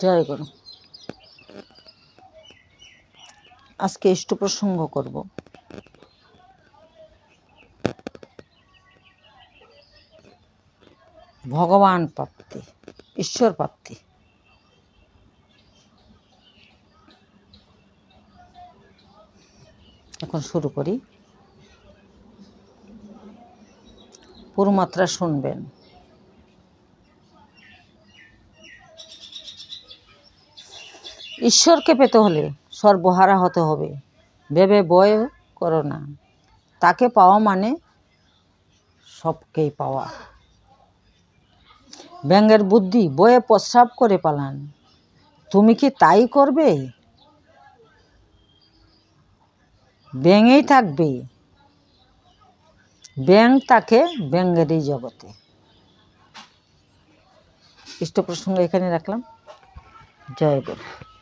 জয় গুরু। আজকে ইষ্ট প্রসঙ্গ করব। ভগবান প্রাপ্তি, ঈশ্বর প্রাপ্তি। এখন শুরু করি। পুরোমাত্রা শুনবেন। ঈশ্বরকে পেতে হলে সর্বহারা হতে হবে, ভেবে ভয় করো না। তাকে পাওয়া মানে সবকেই পাওয়া। ব্যাঙের বুদ্ধি বয়ে প্রস্রাব করে পালান, তুমি কি তাই করবে? ব্যাঙেই থাকবে, ব্যাঙ তাকে ব্যাঙেরই জগতে। ইষ্ট প্রসঙ্গ এখানে রাখলাম। জয় গুরু।